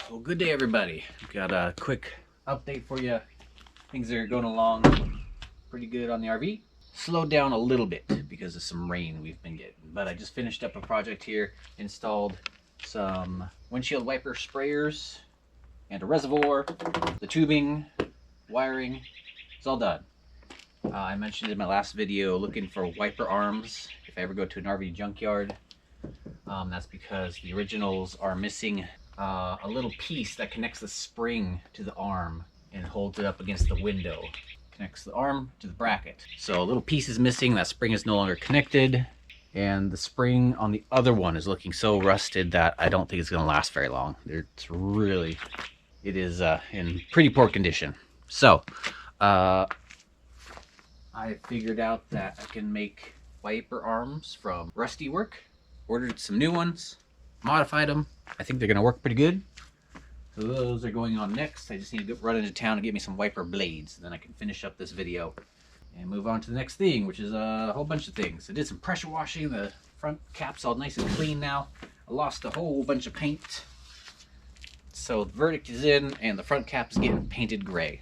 Well, good day, everybody. Got a quick update for you. Things are going along pretty good on the RV. Slowed down a little bit because of some rain we've been getting. But I just finished up a project here, installed some windshield wiper sprayers and a reservoir, the tubing, wiring. It's all done. I mentioned in my last video looking for wiper arms if I ever go to an RV junkyard. That's because the originals are missing a little piece that connects the spring to the arm and holds it up against the window. Connects the arm to the bracket. So a little piece is missing, that spring is no longer connected, and the spring on the other one is looking so rusted that I don't think it's going to last very long. It is in pretty poor condition. So I figured out that I can make wiper arms from rusty work. Ordered some new ones, modified them. I think they're gonna work pretty good. So those are going on next. I just need to run into town and get me some wiper blades, and then I can finish up this video and move on to the next thing, which is a whole bunch of things. I did some pressure washing. The front cap's all nice and clean now. I lost a whole bunch of paint. So the verdict is in, and the front cap's getting painted gray.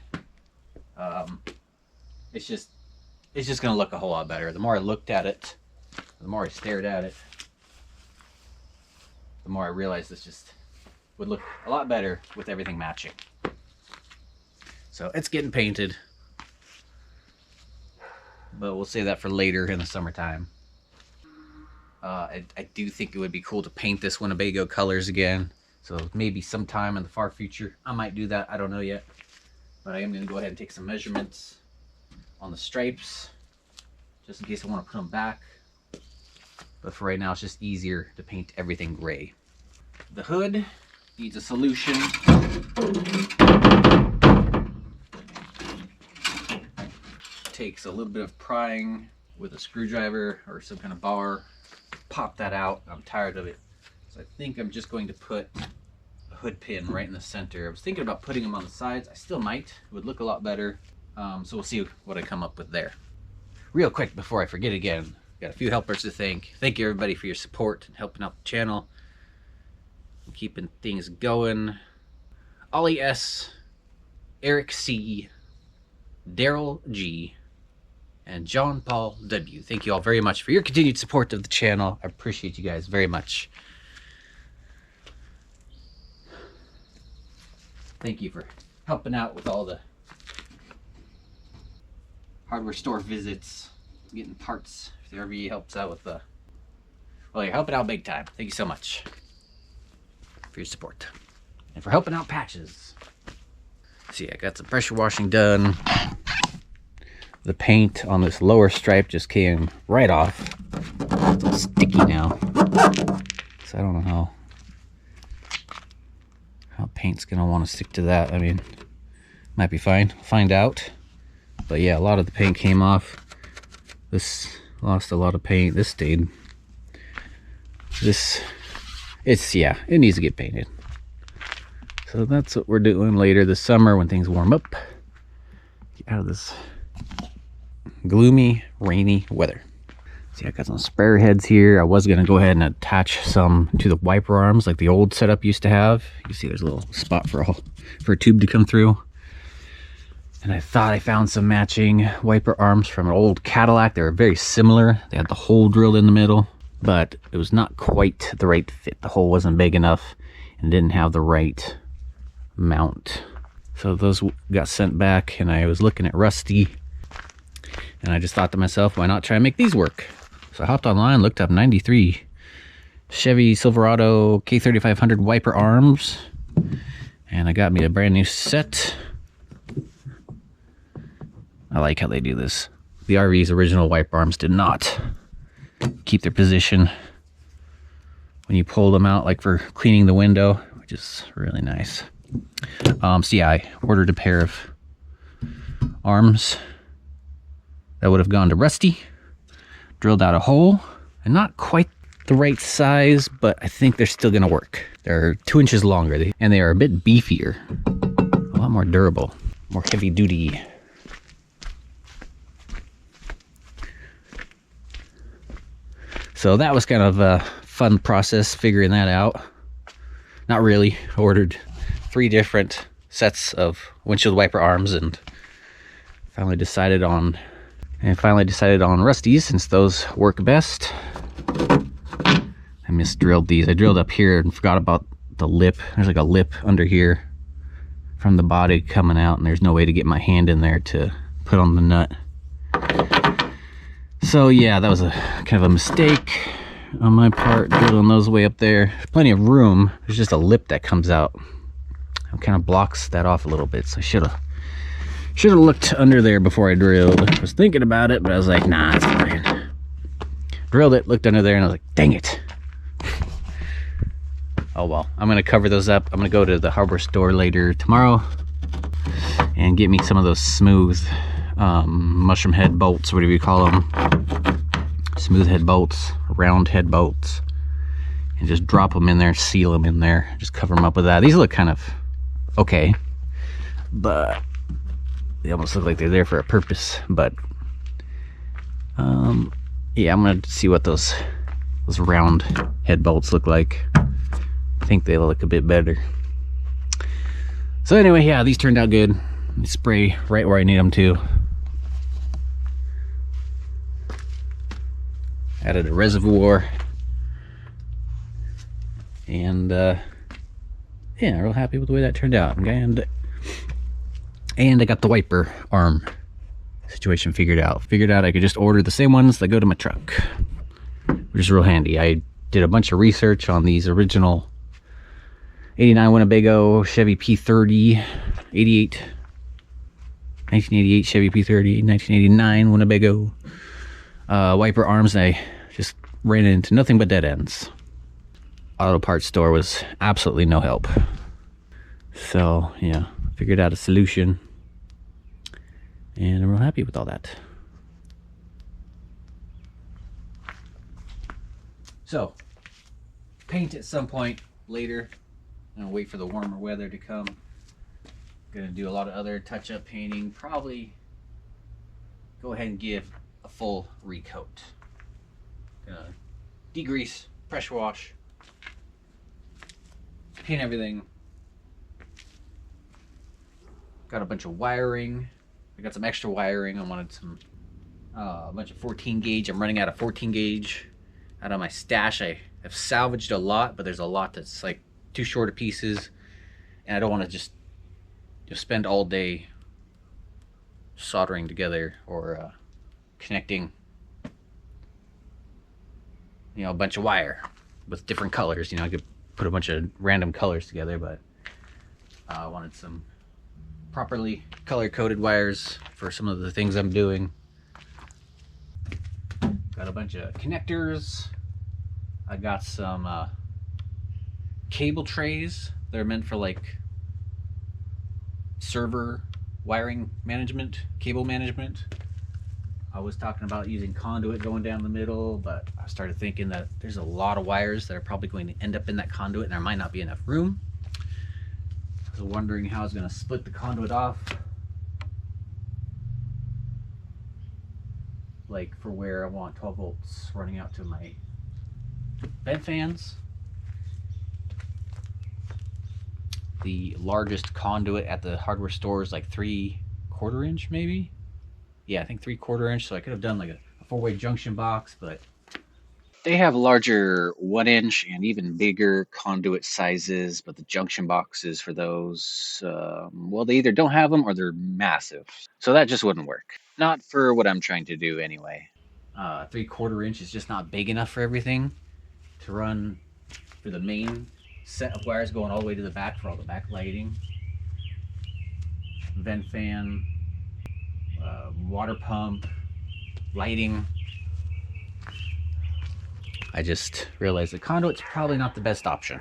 It's just gonna look a whole lot better. The more I looked at it, the more I stared at it, the more I realized this just would look a lot better with everything matching. So it's getting painted, but we'll save that for later in the summertime. I do think it would be cool to paint this Winnebago colors again. So maybe sometime in the far future, I might do that. I don't know yet. But I am going to go ahead and take some measurements on the stripes, just in case I want to put them back. But for right now, it's just easier to paint everything gray. The hood needs a solution. Takes a little bit of prying with a screwdriver or some kind of bar. Pop that out. I'm tired of it. So I think I'm just going to put a hood pin right in the center. I was thinking about putting them on the sides. I still might. It would look a lot better. So we'll see what I come up with there. Real quick before I forget again. Got a few helpers to thank. Thank you everybody for your support and helping out the channel. And keeping things going. Ollie S, Eric C, Daryl G, and John Paul W. Thank you all very much for your continued support of the channel. I appreciate you guys very much. Thank you for helping out with all the hardware store visits, getting parts. The RV helps out with the, well, you're helping out big time. Thank you so much for your support and for helping out patches. See, I got some pressure washing done. The paint on this lower stripe just came right off. It's all sticky now, so I don't know how paint's gonna want to stick to that. I mean, might be fine. Find out. But yeah, a lot of the paint came off. This lost a lot of paint. This stayed. It needs to get painted. So that's what we're doing later this summer when things warm up. Get out of this gloomy, rainy weather. See, I got some sprayer heads here. I was gonna go ahead and attach some to the wiper arms like the old setup used to have. You see there's a little spot for a tube to come through. And I thought I found some matching wiper arms from an old Cadillac. They were very similar. They had the hole drilled in the middle, but it was not quite the right fit. The hole wasn't big enough and didn't have the right mount. So those got sent back, and I was looking at Rusty, and I just thought to myself, why not try and make these work? So I hopped online, looked up 93 Chevy Silverado K3500 wiper arms, and I got me a brand new set. I like how they do this. The RV's original wiper arms did not keep their position when you pull them out, like for cleaning the window, which is really nice. So yeah, I ordered a pair of arms that would have gone to Rusty. Drilled out a hole, and not quite the right size, but I think they're still gonna work. They're 2 inches longer, and they are a bit beefier, a lot more durable, more heavy duty. So that was kind of a fun process figuring that out. Not really. I ordered 3 different sets of windshield wiper arms, and finally decided on Rusties, since those work best. I misdrilled these. I drilled up here and forgot about the lip. There's like a lip under here from the body coming out, and there's no way to get my hand in there to put on the nut. So yeah, that was a kind of a mistake on my part, drilling those way up there. There's plenty of room. There's just a lip that comes out. It kind of blocks that off a little bit, so I should have looked under there before I drilled. I was thinking about it, but I was like, nah, it's fine. Drilled it, looked under there, and I was like, dang it. Oh well, I'm gonna cover those up. I'm gonna go to the hardware store later tomorrow and get me some of those smooth mushroom head bolts, whatever you call them. Smooth head bolts, round head bolts, and just drop them in there, seal them in there, just cover them up with that. These look kind of okay, but they almost look like they're there for a purpose. But yeah, I'm gonna see what those round head bolts look like. I think they look a bit better. So anyway, yeah, these turned out good. They spray right where I need them to. Added a reservoir, and yeah, real happy with the way that turned out. And I got the wiper arm situation figured out. I could just order the same ones that go to my truck, which is real handy. I did a bunch of research on these original 89 Winnebago Chevy P30, 1988 Chevy P30, 1989 Winnebago wiper arms, and I just ran into nothing but dead ends. Auto parts store was absolutely no help. So yeah, figured out a solution, and I'm real happy with all that. So paint at some point later. I'm gonna wait for the warmer weather to come. Gonna do a lot of other touch-up painting. Probably go ahead and give a full recoat. Gonna degrease, pressure wash, paint everything. Got a bunch of wiring. I got some extra wiring. I wanted some a bunch of 14 gauge. I'm running out of 14 gauge out of my stash. I have salvaged a lot, but there's a lot that's like too short of pieces, and I don't want to just spend all day soldering together or connecting, a bunch of wire with different colors. I could put a bunch of random colors together, but I wanted some properly color-coded wires for some of the things I'm doing. Got a bunch of connectors. I got some cable trays. They're meant for like server wiring management, cable management. I was talking about using conduit going down the middle, but I started thinking that there's a lot of wires that are probably going to end up in that conduit, and there might not be enough room. I was wondering how I was going to split the conduit off, like for where I want 12 volts running out to my vent fans. The largest conduit at the hardware store is like 3/4 inch, maybe. Yeah, I think 3/4 inch. So I could have done like a 4-way junction box, but they have larger 1 inch and even bigger conduit sizes. But the junction boxes for those, well, they either don't have them or they're massive. So that just wouldn't work. Not for what I'm trying to do anyway. 3/4 inch is just not big enough for everything to run for the main set of wires going all the way to the back for all the back lighting, vent fan, water pump, lighting. I just realized the conduit's probably not the best option.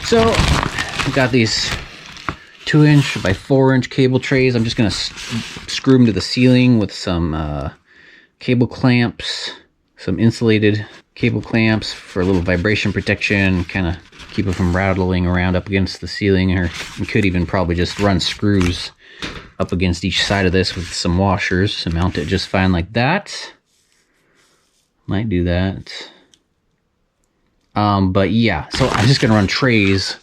So I've got these 2-inch by 4-inch cable trays. I'm just gonna screw them to the ceiling with some cable clamps, some insulated cable clamps for a little vibration protection, kind of keep it from rattling around up against the ceiling. Or you could even probably just run screws up against each side of this with some washers and mount it just fine like that. Might do that. But yeah, so I'm just gonna run trays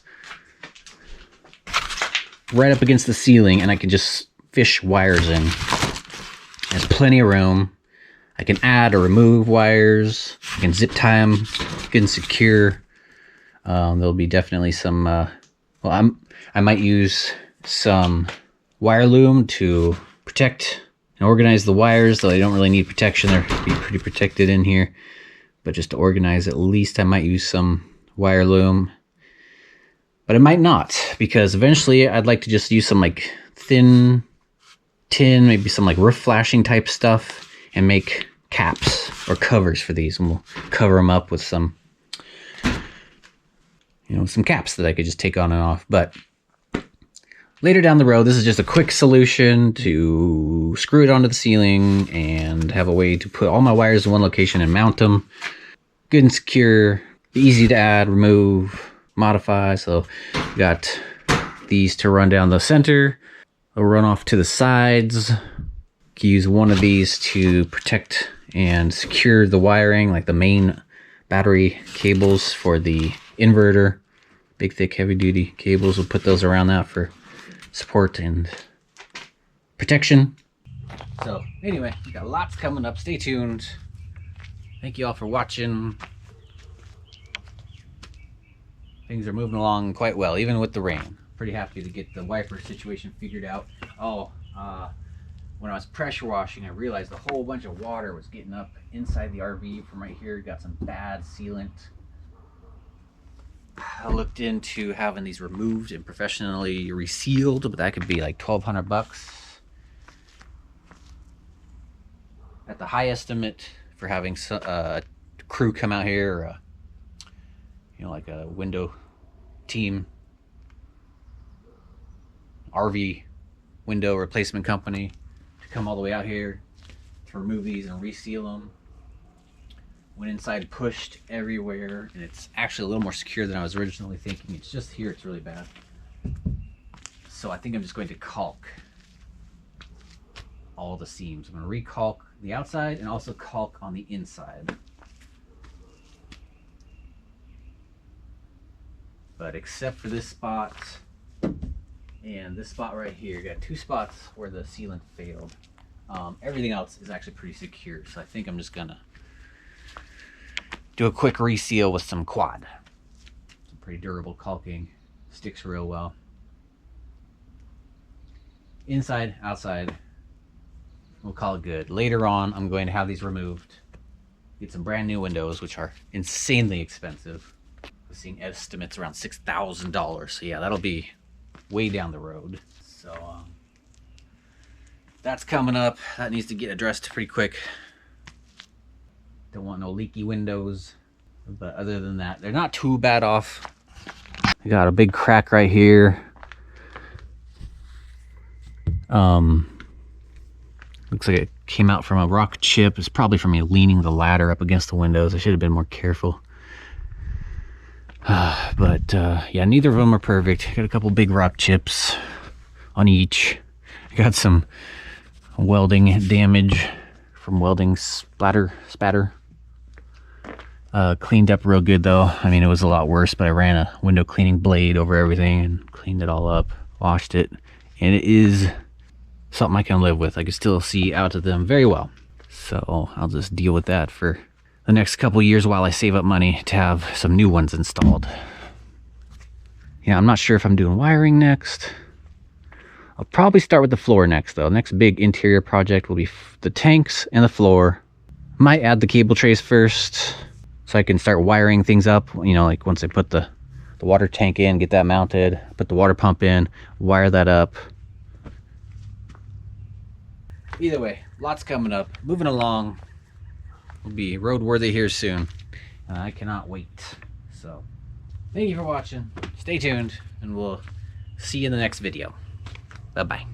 right up against the ceiling, and I can just fish wires in. There's plenty of room. I can add or remove wires. I can zip tie them good and secure. There'll be definitely some, I might use some wire loom to protect and organize the wires, though I don't really need protection. They're pretty protected in here. But just to organize, at least I might use some wire loom. But I might not, because eventually I'd like to just use some like thin tin, maybe some like roof flashing type stuff, and make caps or covers for these, and we'll cover them up with some, you know, some caps that I could just take on and off. But later down the road, this is just a quick solution to screw it onto the ceiling and have a way to put all my wires in one location and mount them. Good and secure, easy to add, remove, modify. So we got these to run down the center. They'll run off to the sides. You can use one of these to protect and secure the wiring, like the main battery cables for the inverter. Big, thick, heavy-duty cables. We'll put those around that for support and protection. So anyway, we got lots coming up. Stay tuned. Thank you all for watching. Things are moving along quite well, even with the rain. Pretty happy to get the wiper situation figured out. When I was pressure washing, I realized a whole bunch of water was getting up inside the RV from right here. Got some bad sealant. I looked into having these removed and professionally resealed, but that could be like $1,200. At the high estimate for having a crew come out here, or you know, like a window team, RV window replacement company to come all the way out here to remove these and reseal them. Went inside, pushed everywhere, and it's actually a little more secure than I was originally thinking. It's just here, it's really bad. So I think I'm just going to caulk all the seams. I'm going to re-caulk the outside and also caulk on the inside. But except for this spot and this spot right here, you got two spots where the sealant failed. Everything else is actually pretty secure, so I think I'm just gonna do a quick reseal with some quad. Some pretty durable caulking, sticks real well. Inside, outside, we'll call it good. Later on, I'm going to have these removed, get some brand new windows, which are insanely expensive. I'm seeing estimates around $6,000. So yeah, that'll be way down the road. So that's coming up. That needs to get addressed pretty quick. Don't want no leaky windows. But other than that, they're not too bad off. I got a big crack right here. Looks like it came out from a rock chip. It's probably from me leaning the ladder up against the windows. I should have been more careful. Yeah, neither of them are perfect. Got a couple big rock chips on each. I got some welding damage from welding spatter. Cleaned up real good though. I mean, it was a lot worse, but I ran a window cleaning blade over everything and cleaned it all up, washed it, and it is something I can live with. I can still see out of them very well. So I'll just deal with that for the next couple years while I save up money to have some new ones installed. Yeah, I'm not sure if I'm doing wiring next. I'll probably start with the floor next though. Next big interior project will be the tanks and the floor. Might add the cable trays first so I can start wiring things up. You know, like once I put the water tank in, get that mounted, put the water pump in, wire that up. Either way, lots coming up. Moving along. We'll be roadworthy here soon. I cannot wait. So, thank you for watching. Stay tuned, and we'll see you in the next video. Bye-bye.